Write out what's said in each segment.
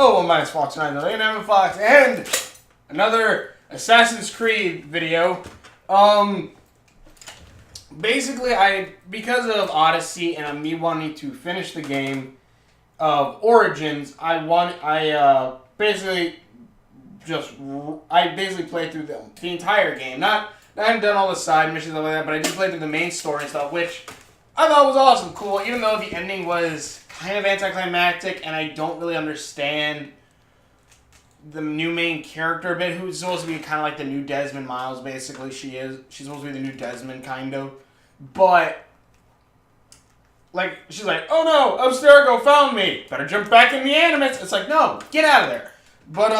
Oh, minus Fox 9, and Fox, and another Assassin's Creed video. Basically, because of Odyssey and me wanting to finish the game of Origins, I basically played through the entire game. I haven't done all the side missions and stuff like that, but I did play through the main story and stuff, which I thought was awesome, cool, even though the ending was kind of anticlimactic, and I don't really understand the new main character a bit, who's supposed to be kind of like the new Desmond Miles, basically. She's supposed to be the new Desmond, kind of. But, like, she's like, oh no, Abstergo found me. Better jump back in the Animus. It's like, no, get out of there. But,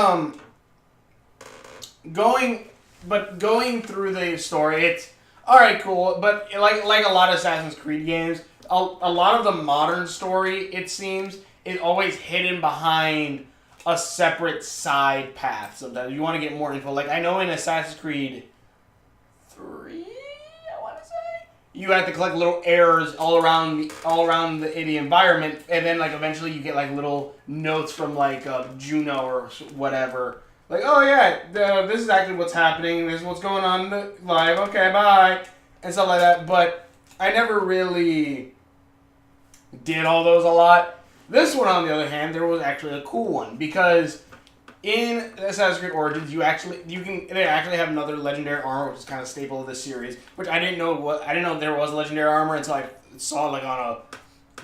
going through the story, it's alright, cool, but like a lot of Assassin's Creed games, a lot of the modern story, it seems, is always hidden behind a separate side path. Sometimes you want to get more info. Like, I know in Assassin's Creed 3, I want to say, you have to collect little errors all around the environment, and then like eventually you get like little notes from like Juno or whatever. Like, oh yeah, this is actually what's happening. This is what's going on live. Okay, bye, and stuff like that. But I never really did all those a lot. This one, on the other hand, there was actually a cool one, because in Assassin's Creed Origins, they actually have another legendary armor, which is kind of staple of this series. Which I didn't know there was legendary armor until I saw it like on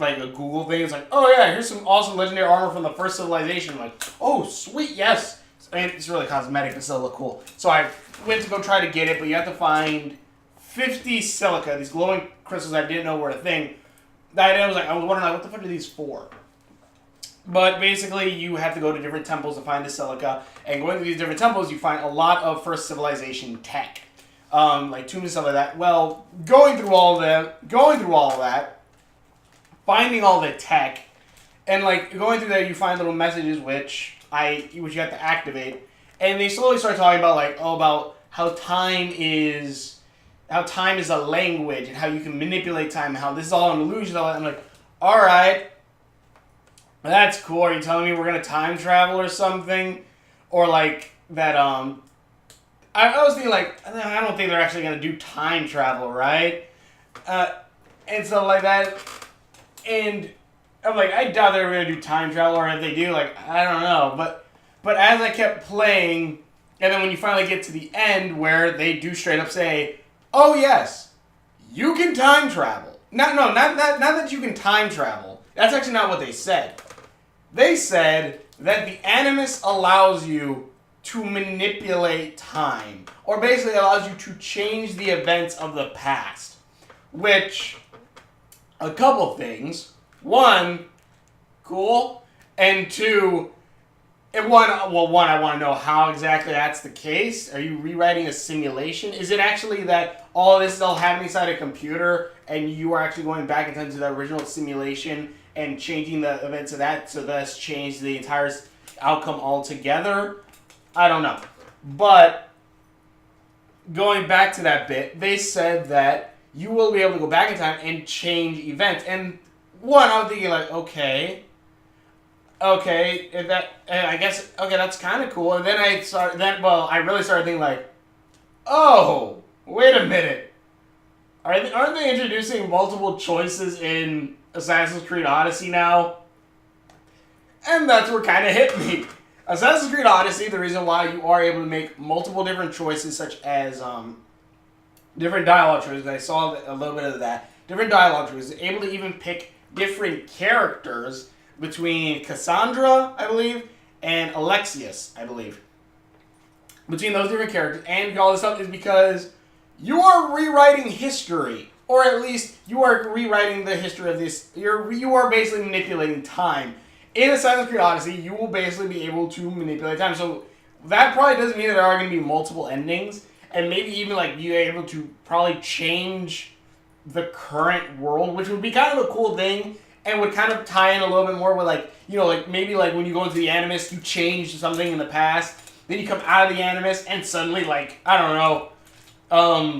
a Google thing. It's like, oh yeah, here's some awesome legendary armor from the first civilization. I'm like, oh sweet, yes. I mean, it's really cosmetic, but still look cool. So I went to go try to get it, but you have to find 50 silica, these glowing crystals I didn't know were a thing. I was wondering, what the fuck are these for? But basically, you have to go to different temples to find the silica, and going to these different temples, you find a lot of first civilization tech, like tombs and stuff like that. Well, going through all of that, finding all the tech, and like going through there, you find little messages which you have to activate, and they slowly start talking about about how time is a language, and how you can manipulate time, and how this is all an illusion. I'm like, all right. That's cool. Are you telling me we're going to time travel or something? Or like that, I was thinking like, I don't think they're actually going to do time travel, right? And stuff like that. And I'm like, I doubt they're going to do time travel, or if they do, like, I don't know. But as I kept playing, and then when you finally get to the end where they do straight up say, oh yes, you can time travel. Not that you can time travel. That's actually not what they said. They said that the Animus allows you to manipulate time, or basically allows you to change the events of the past. Which, a couple things. One, cool, and two, I want to know how exactly that's the case. Are you rewriting a simulation? Is it actually that all this is all happening inside a computer, and you are actually going back in time to the original simulation and changing the events of that, so that's changed the entire outcome altogether? I don't know. But going back to that bit, they said that you will be able to go back in time and change events. And one, I was thinking like, okay, I guess, okay, that's kind of cool. And then I really started thinking like, oh, wait a minute. Aren't they introducing multiple choices in Assassin's Creed Odyssey now? And that's what kind of hit me. Assassin's Creed Odyssey, the reason why you are able to make multiple different choices, such as different dialogue choices, I saw a little bit of that, different dialogue choices, able to even pick different characters between Cassandra, I believe, and Alexius, I believe. Between those different characters, and all this stuff is because you are rewriting history. Or at least you are rewriting the history of this. You are basically manipulating time. In Assassin's Creed Odyssey, you will basically be able to manipulate time. So that probably doesn't mean that there are going to be multiple endings. And maybe even like you able to probably change the current world, which would be kind of a cool thing. And would kind of tie in a little bit more with like, maybe like when you go into the Animus, you change something in the past. Then you come out of the Animus and suddenly like, I don't know,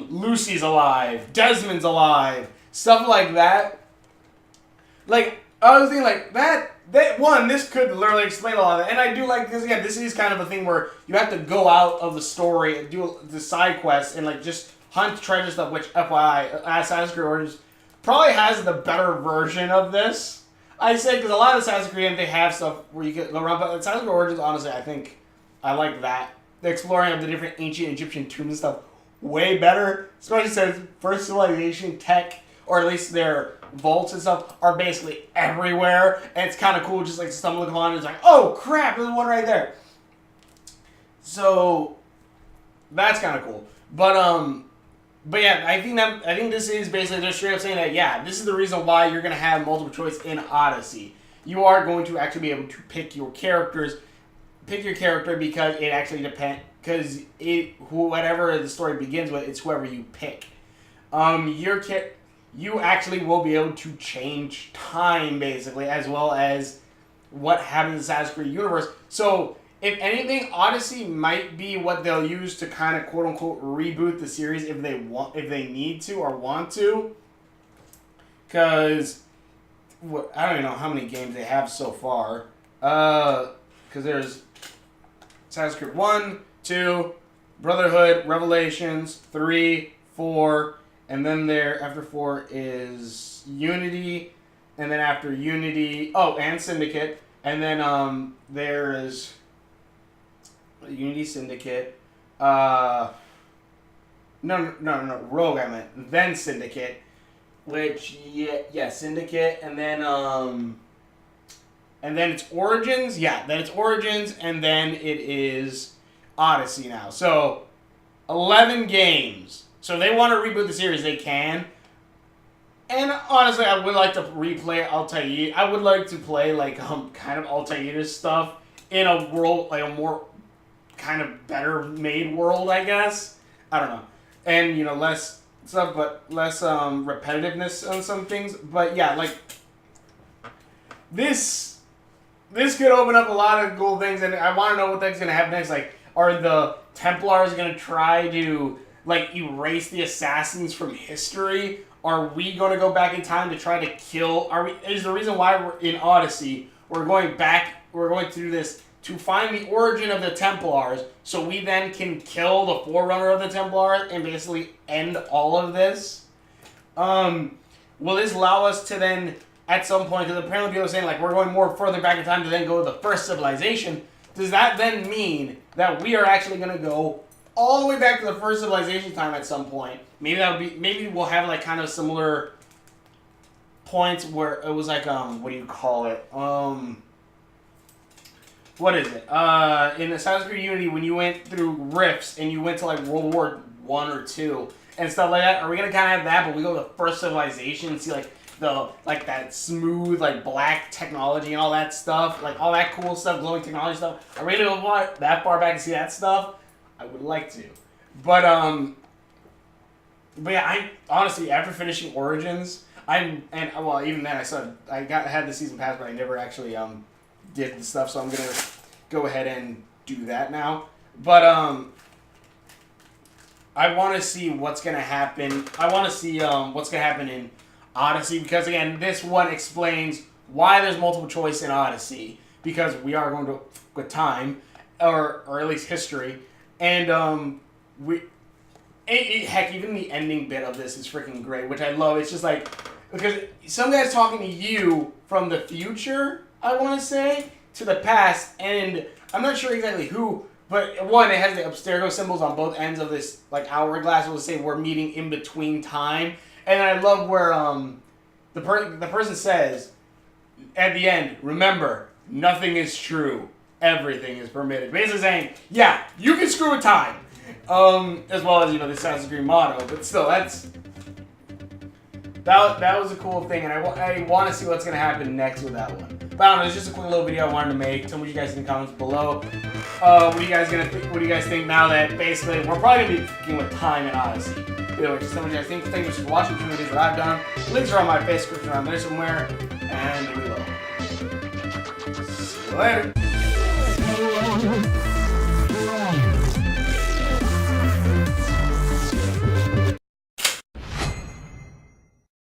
Lucy's alive, Desmond's alive, stuff like that. Like, I was thinking like, this could literally explain a lot of it. And I do like, because again, this is kind of a thing where you have to go out of the story and do the side quests and like just hunt treasure stuff, which FYI, Assassin's Creed Origins probably has the better version of this. I say, because a lot of Assassin's Creed, they have stuff where you can go around, but Assassin's Creed Origins, honestly, I think I like that. The exploring of the different ancient Egyptian tombs and stuff way better, especially since First Civilization tech, or at least their vaults and stuff, are basically everywhere, and it's kind of cool just like stumbling upon it. It's like, oh crap, there's one right there. So that's kind of cool. But yeah, I think this is basically just straight up saying that, yeah, this is the reason why you're gonna have multiple choice in Odyssey. You are going to actually be able to pick your character because it actually depends, because whatever the story begins with, it's whoever you pick. You actually will be able to change time, basically, as well as what happens in the Assassin's Creed universe. So, if anything, Odyssey might be what they'll use to kind of quote-unquote reboot the series if they need to or want to. Because I don't even know how many games they have so far. Because there's Assassin's Creed 1, 2, Brotherhood, Revelations, 3, 4... and then after 4 is Unity, and then after Unity, and Syndicate, and then there is Unity, Syndicate, no, Rogue I meant, then Syndicate, which, yeah, Syndicate, and then it's Origins, and then it is Odyssey now, so 11 games. So if they want to reboot the series, they can. And honestly, I would like to replay Altair. I would like to play like kind of Altair's stuff in a world, like a more kind of better made world, I guess. I don't know. And less stuff, but less repetitiveness on some things. But yeah, like this could open up a lot of cool things, and I want to know what that's gonna happen next. Like, are the Templars gonna try to like erase the assassins from history? Are we going to go back in time to try to kill? Is the reason why we're in Odyssey? We're going through this to find the origin of the Templars, so we then can kill the forerunner of the Templars and basically end all of this. Will this allow us to then, at some point, because apparently people are saying like we're going more further back in time to then go to the first civilization. Does that then mean that we are actually going to go all the way back to the first civilization time at some point? Maybe we'll have like kind of similar points where it was like what do you call it? What is it? In Assassin's Creed Unity, when you went through rifts and you went to like World War I or II and stuff like that, are we gonna kind of have that? But we go to the first civilization and see like that smooth like black technology and all that stuff, like all that cool stuff, glowing technology stuff. Are we gonna go that far back and see that stuff? I would like to, but yeah, I honestly, after finishing Origins, even then I had the season pass, but I never actually did the stuff, so I'm gonna go ahead and do that now. But I want to see what's gonna happen. I want to see what's gonna happen in Odyssey, because again, this one explains why there's multiple choice in Odyssey, because we are going to with time, or at least history. And heck, even the ending bit of this is freaking great, which I love. It's just like, because some guy's talking to you from the future, I want to say, to the past, and I'm not sure exactly who, but one, it has the abstergo symbols on both ends of this like hourglass. It will say we're meeting in between time, and I love where the person says at the end, remember, nothing is true. Everything is permitted. Basically saying, yeah, you can screw with time. As well as, the Assassin's Creed motto. But still, that was a cool thing, and I want to see what's going to happen next with that one. But I don't know, it's just a quick little video I wanted to make. Tell me what you guys think in the comments below. What do you guys think now that basically we're probably going to be fucking with time in Odyssey? Anyway, just tell me what you guys think. Thank you for watching the videos that I've done. Links are on my face description around there somewhere. And here we go. See you later.